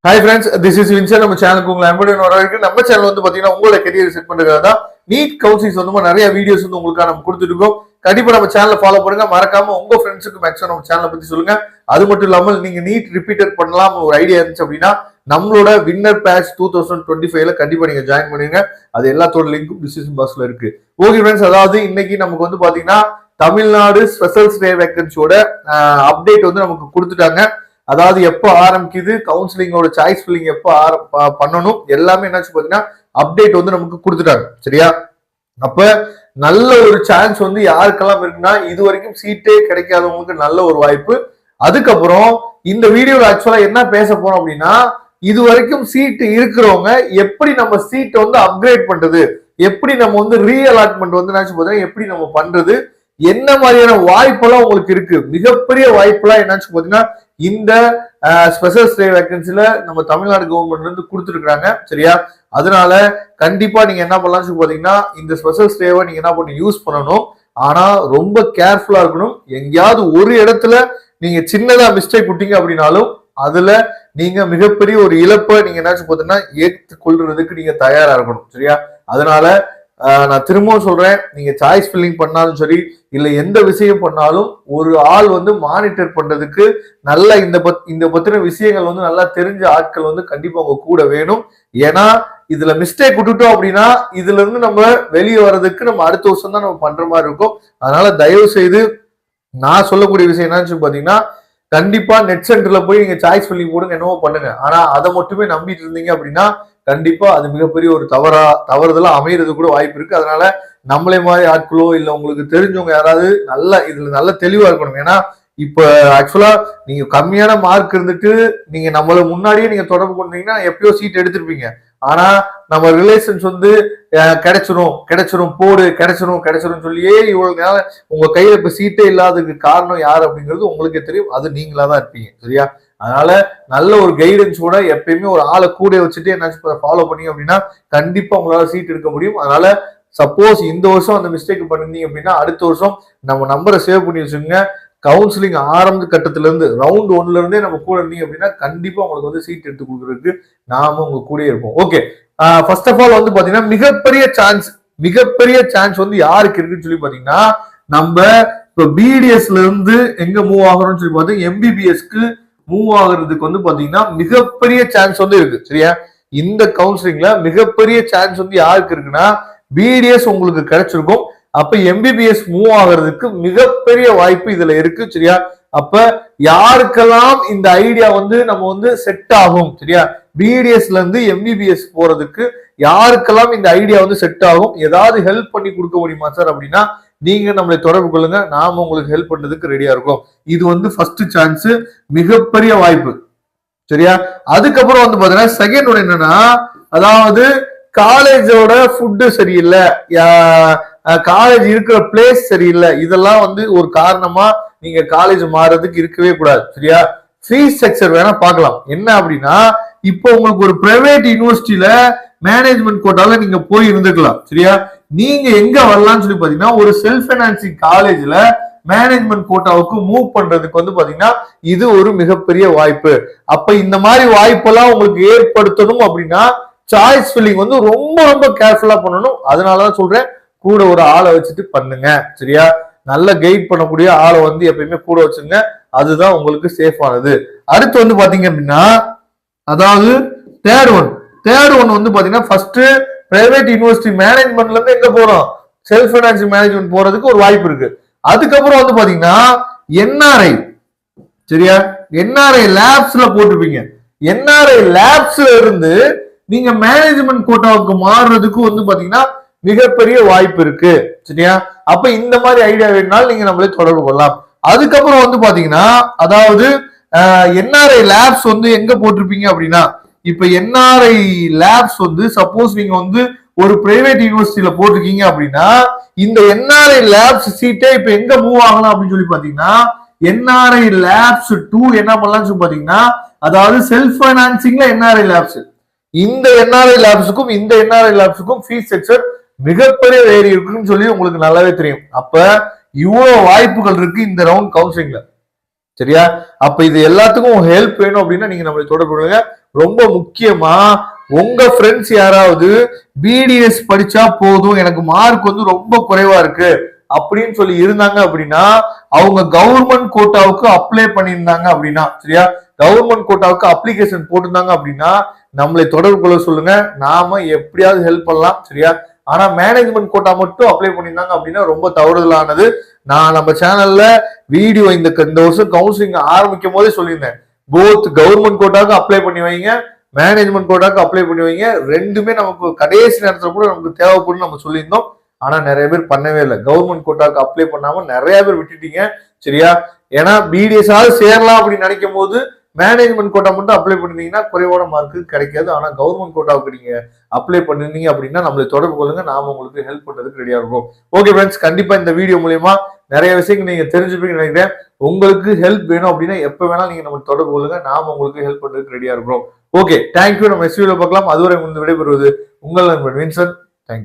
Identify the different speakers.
Speaker 1: Hi friends, this is Windsor. நம்ம சேனலுக்கு உங்களை அன்புடன் வரவேற்கிறேன். நம்ம சேனல் வந்து பாத்தீங்கன்னா உங்களோட கெரியர் செட் பண்றதுக்காக தான் நீட் கவுன்சிலிங் சொந்தமா நிறைய வீடியோஸ் வந்து உங்களுக்காக நம்ம கொடுத்துட்டு இருக்கோம். கண்டிப்பா நம்ம சேனலை ஃபாலோ பண்ணுங்க. மறக்காம உங்க ஃப்ரெண்ட்ஸுக்கு மேக்ஸிமம் நம்ம சேனலை பத்தி சொல்லுங்க. அது மட்டும் இல்லாமல் நீங்க நீட் ரிப்பீட்டட் பண்ணலாம் ஒரு ஐடியா இருந்துச்சு அப்படின்னா நம்மளோட வின்னர் பேட்ச் 2025ல கண்டிப்பா நீங்க ஜாயின் பண்ணுங்க. அது எல்லாத்தோட லிங்க்கும் டிஸ்கிரிப்ஷன் பாக்ஸ்ல இருக்கு. ஓகே ஃப்ரெண்ட்ஸ், அதாவது இன்னைக்கு நமக்கு வந்து பாத்தீங்கன்னா தமிழ்நாடு ஸ்பெஷல் ஸ்டே வேகன்சியோட அப்டேட் வந்து நமக்கு கொடுத்துட்டாங்க. அதாவது எப்போ ஆரம்பிக்குது, கவுன்சிலிங்கோட சாய்ஸ் ஃபில்லிங் எப்போ பண்ணணும், எல்லாமே என்னாச்சு பாத்தீங்கன்னா அப்டேட் வந்து நமக்கு கொடுத்துட்டாங்க. சரியா? அப்ப நல்ல ஒரு சான்ஸ் வந்து யாருக்கெல்லாம் இருக்குன்னா இது வரைக்கும் சீட்டே கிடைக்காதவங்களுக்கு நல்ல ஒரு வாய்ப்பு. அதுக்கப்புறம் இந்த வீடியோல ஆக்சுவலா என்ன பேச போறோம் அப்படின்னா, இது வரைக்கும் சீட் இருக்கிறவங்க எப்படி நம்ம சீட்டை வந்து அப்கிரேட் பண்றது, எப்படி நம்ம வந்து ரீஅலாட்மெண்ட் வந்து என்னாச்சு பாத்தீங்கன்னா எப்படி நம்ம பண்றது, என்ன மாதிரியான வாய்ப்பெல்லாம் உங்களுக்கு இருக்கு. மிகப்பெரிய வாய்ப்பெல்லாம் என்னாச்சு பாத்தீங்கன்னா இந்த ஸ்பெஷல் ஸ்டே வேகன்சில நம்ம தமிழ்நாடு கவர்மெண்ட்ல இருந்து கொடுத்துருக்காங்க. சரியா? அதனால கண்டிப்பா நீங்க என்ன பண்ணலாம் பாத்தீங்கன்னா இந்த ஸ்பெஷல் ஸ்டேவை நீங்க என்ன பண்ணி யூஸ் பண்ணணும். ஆனா ரொம்ப கேர்ஃபுல்லா இருக்கணும். எங்கேயாவது ஒரு இடத்துல நீங்க சின்னதா மிஸ்டேக் விட்டீங்க அப்படின்னாலும் அதுல நீங்க மிகப்பெரிய ஒரு இழப்பை நீங்க என்னாச்சு பாத்தீங்கன்னா ஏற்றுக்கொள்றதுக்கு நீங்க தயாரா இருக்கணும். சரியா? அதனால நான் திரும்பவும் சொல்றேன், நீங்க சாய்ஸ் ஃபில்லிங் பண்ணாலும் சரி இல்ல எந்த விஷயம் பண்ணாலும் ஒரு ஆள் வந்து மானிட்டர் பண்றதுக்கு நல்ல இந்த பத்தின விஷயங்கள் வந்து நல்லா தெரிஞ்ச ஆட்கள் வந்து கண்டிப்பா உங்க கூட வேணும். ஏன்னா இதுல மிஸ்டேக் விட்டுட்டோம் அப்படின்னா இதுல இருந்து நம்ம வெளியே வர்றதுக்கு நம்ம அடுத்த வருஷம் தான் நம்ம பண்ற மாதிரி இருக்கும். அதனால தயவு செய்து நான் சொல்லக்கூடிய விஷயம் என்னன்னு பாத்தீங்கன்னா, கண்டிப்பா நெட் சென்டர்ல போய் நீங்க சாய்ஸ் ஃபில்லிங் போடுங்க, என்னவோ பண்ணுங்க. ஆனா அதை மட்டுமே நம்பிட்டு இருந்தீங்க அப்படின்னா கண்டிப்பா அது மிகப்பெரிய ஒரு தவறுதலா அமையறது கூட வாய்ப்பு இருக்கு. அதனால நம்மளே மாதிரி ஆட்களோ இல்ல உங்களுக்கு தெரிஞ்சவங்க யாராவது நல்ல தெளிவா இருக்கணும். ஏன்னா இப்ப ஆக்சுவலா நீங்க கம்மியான மார்க் இருந்துட்டு நீங்க நம்மள முன்னாடியே நீங்க தொடர்பு கொண்டீங்கன்னா எப்பயோ சீட் எடுத்திருப்பீங்க. ஆனா நம்ம ரிலேஷன்ஸ் வந்து கிடைச்சிரும் போடு கிடைச்சிரும் சொல்லியே இவ்வளவு நேரம் உங்க கையில இப்ப சீட்டே இல்லாததுக்கு காரணம் யார் அப்படிங்கிறது உங்களுக்கே தெரியும். அது நீங்களா தான் இருப்பீங்க. சரியா? அதனால நல்ல ஒரு கைடன்ஸோட எப்பயுமே ஒரு ஆளை கூட வச்சுட்டு என்ன ஃபாலோ பண்ணீங்க அப்படின்னா கண்டிப்பா உங்களால சீட் எடுக்க முடியும். அதனால சப்போஸ் இந்த வருஷம் அந்த மிஸ்டேக் பண்ணிருந்தீங்க அப்படின்னா அடுத்த வருஷம் நம்ம நம்பரை சேவ் பண்ணி வச்சுக்கோங்க. கவுன்சிலிங் ஆரம்ப கட்டத்துல இருந்து ரவுண்ட் 1ல இருந்தே நம்ம கூட இருந்தீங்க அப்படின்னா கண்டிப்பா உங்களுக்கு வந்து சீட் எடுத்து கொடுக்கறதுக்கு நாம உங்க கூட இருப்போம். ஓகே, ஃபர்ஸ்ட் ஆஃப் ஆல் வந்து பாத்தீங்கன்னா மிகப்பெரிய சான்ஸ் வந்து யாருக்கு இருக்குன்னு சொல்லி பாத்தீங்கன்னா, நம்ம இப்ப பிடிஎஸ்ல இருந்து எங்க மூவ் ஆகிறோம்னு சொல்லி பாத்தீங்கன்னா எம்பிபிஎஸ்க்கு மூவ் ஆகுறதுக்கு வந்து பாத்தீங்கன்னா மிகப்பெரிய சான்ஸ் வந்து இருக்கு. சரியா? இந்த கவுன்சிலிங்ல மிகப்பெரிய சான்ஸ் வந்து யாருக்கு இருக்குன்னா பிடிஎஸ் உங்களுக்கு கிடைச்சிருக்கும். அப்ப எம்பிபிஎஸ் மூவ் ஆகுறதுக்கு மிகப்பெரிய வாய்ப்பு இதுல இருக்கு. சரியா? அப்ப யாருக்கெல்லாம் இந்த ஐடியா வந்து நம்ம வந்து செட் ஆகும், சரியா, பிடிஎஸ்ல இருந்து எம்பிபிஎஸ் போறதுக்கு யாருக்கெல்லாம் இந்த ஐடியா வந்து செட் ஆகும், ஏதாவது ஹெல்ப் பண்ணி கொடுக்க முடியுமா சார் அப்படின்னா நீங்க நம்மளை தொடர்பு கொள்ளுங்க. நாம உங்களுக்கு ஹெல்ப் பண்றதுக்கு ரெடியா இருக்கும். இது வந்து ஃபர்ஸ்ட் சான்ஸ், மிகப்பெரிய வாய்ப்பு. சரியா? அதுக்கப்புறம் வந்து பாத்தீங்கன்னா செகண்ட் ஒன் என்னன்னா, அதாவது காலேஜோட ஃபுட்டு சரியில்லை, காலேஜ் இருக்கிற பிளேஸ் சரியில்லை, இதெல்லாம் வந்து ஒரு காரணமா நீங்க காலேஜ் மாறதுக்கு இருக்கவே கூடாது. சரியா? ஃபீஸ் ஸ்ட்ரக்சர் வேணா பார்க்கலாம். என்ன அப்படின்னா, இப்போ உங்களுக்கு ஒரு பிரைவேட் யூனிவர்சிட்டியில மேனேஜ்மெண்ட் கோட்டால நீங்க போய் இருந்துக்கலாம். சரியா? நீங்க எங்க வரலாம்னு சொல்லி பாத்தீங்கன்னா ஒரு செல்ஃப் பைனான்சிங் காலேஜ்ல மேனேஜ்மெண்ட் கோட்டாவுக்கு மூவ் பண்றதுக்கு வந்து பாத்தீங்கன்னா இது ஒரு மிகப்பெரிய வாய்ப்பு. அப்ப இந்த மாதிரி வாய்ப்பெல்லாம் உங்களுக்கு ஏற்படுத்தணும் அப்படின்னா சாய்ஸ் ஃபில்லிங் வந்து ரொம்ப ரொம்ப கேர்ஃபுல்லா பண்ணணும். அதனாலதான் சொல்றேன், கூட ஒரு ஆளை வச்சுட்டு பண்ணுங்க. சரியா? நல்ல கைட் பண்ணக்கூடிய ஆளை வந்து எப்பயுமே கூட வச்சுங்க. அதுதான் உங்களுக்கு சேஃபானது. அடுத்து வந்து பாத்தீங்க அப்படின்னா, அதாவது தேர்ட் ஒன் வந்து பாத்தீங்கன்னா ஃபர்ஸ்ட் பிரைவேட் யூனிவர்சிட்டி மேனேஜ்மெண்ட்ல இருந்து எங்க போறோம், செல்ஃப் பைனான்சிங் மேனேஜ்மெண்ட் போறதுக்கு ஒரு வாய்ப்பு இருக்கு. அதுக்கப்புறம் வந்து பாத்தீங்கன்னா என்ஆர்ஐ. சரியா? என்ஆர்ஐ லேப்ஸ்ல போட்டிருப்பீங்க. என்ஆர்ஐ லேப்ஸ்ல இருந்து நீங்க மேனேஜ்மெண்ட் கோட்டாவுக்கு மாறுறதுக்கு வந்து பாத்தீங்கன்னா மிகப்பெரிய வாய்ப்பு இருக்கு. சரியா? அப்ப இந்த மாதிரி ஐடியா வேணும்னாலும் நீங்க நம்மளே தொடர்பு கொள்ளலாம். அதுக்கப்புறம் வந்து பாத்தீங்கன்னா, அதாவது என்ஆர்ஐ லேப்ஸ் வந்து எங்க போட்டிருப்பீங்க அப்படின்னா, இப்ப என்ஆர்ஐ லேப்ஸ் வந்து சப்போஸ் நீங்க வந்து ஒரு பிரைவேட் யூனிவர்சிட்டியில போட்டிருக்கீங்க அப்படின்னா இந்த என்ஆர்ஐ லேப்ஸ் சீட்டே இப்ப எங்க மூவ் ஆகலாம் அப்படின்னு சொல்லி பாத்தீங்கன்னா என்ஆர்ஐ லேப்ஸ் 2 என்ன பண்ணலாம்னு சொல்லி பாத்தீங்கன்னா, அதாவது செல்ஃப் பைனான்சிங்ல என்ஆர்ஐ லேப்ஸ், இந்த என்ஆர்ஐ லேப்ஸுக்கும் இந்த என்ஆர்ஐ லேப்ஸுக்கும் ஃபீஸ் ஸ்ட்ரக்சர் மிகப்பெரிய வேரி இருக்குன்னு சொல்லி உங்களுக்கு நல்லாவே தெரியும். அப்ப இவ்வளவு வாய்ப்புகள் இருக்கு இந்த ரவுண்ட் கவுன்சிலிங்ல. சரியா? அப்ப இது எல்லாத்துக்கும் ஹெல்ப் வேணும் அப்படின்னா நீங்க நம்மளை தொடர்பு கொள்ளுங்க. ரொம்ப முக்கியமா உங்க ஃப்ரெண்ட்ஸ் யாராவது பிடிஎஸ் படிச்சா போதும், எனக்கு மார்க் வந்து ரொம்ப குறைவா இருக்கு அப்படின்னு சொல்லி இருந்தாங்க அப்படின்னா, அவங்க கவர்மெண்ட் கோட்டாவுக்கு அப்ளை பண்ணியிருந்தாங்க அப்படின்னா, சரியா, கவர்மெண்ட் கோட்டாவுக்கு அப்ளிகேஷன் போட்டிருந்தாங்க அப்படின்னா நம்மளை தொடர்பு கொள்ள சொல்லுங்க, நாம எப்படியாவது ஹெல்ப் பண்ணலாம், சரியா. ஆனா மேனேஜ்மெண்ட் கோட்டா மட்டும் அப்ளை பண்ணியிருந்தாங்க அப்படின்னா ரொம்ப தவறுதலானது. நான் நம்ம சேனல்ல வீடியோ இந்த வருஷம் கவுன்சிலிங் ஆரம்பிக்கும் போதே சொல்லியிருந்தேன், போத் கவர்மெண்ட் கோட்டாவுக்கு அப்ளை பண்ணி வைங்க, மேனேஜ்மெண்ட் கோட்டாவுக்கு அப்ளை பண்ணி வைங்க, ரெண்டுமே நமக்கு கடைசி நேரத்துல கூட நமக்கு தேவைப்படும் நம்ம சொல்லியிருந்தோம். ஆனா நிறைய பேர் பண்ணவே இல்லை. கவர்மெண்ட் கோட்டாவுக்கு அப்ளை பண்ணாம நிறைய பேர் விட்டுட்டீங்க, சரியா. ஏன்னா பிடிஎஸ் சேரலாம் அப்படின்னு நினைக்கும் போது மேனேஜ்மெண்ட் கோட்டா மட்டும் அப்ளை பண்ணிருந்தீங்கன்னா குறைவான மார்க்கு கிடைக்காது. ஆனா கவர்மெண்ட் கோட்டாவுக்கு நீங்க அப்ளை பண்ணிருந்தீங்க அப்படின்னா நம்மளை தொடர்பு கொள்ளுங்க, நாம உங்களுக்கு ஹெல்ப் பண்றதுக்கு ரெடியா இருக்கும். ஓகே ஃப்ரெண்ட்ஸ், கண்டிப்பா இந்த வீடியோ மூலியமா நிறைய விஷயங்கள் நீங்க தெரிஞ்சுப்பீங்கன்னு நினைக்கிறேன். உங்களுக்கு ஹெல்ப் வேணும் அப்படின்னா எப்ப வேணாலும் நீங்க நம்ம தொடர்பு கொள்ளுங்க, நாம உங்களுக்கு ஹெல்ப் பண்றதுக்கு ரெடியா இருக்கிறோம். Okay, thank you. நம்ம எஸ்வில பார்க்கலாம். அதுவரை உங்களுக்கு விடைபெறுவது உங்கள் நண்பன் வின்சன். தேங்க்யூ.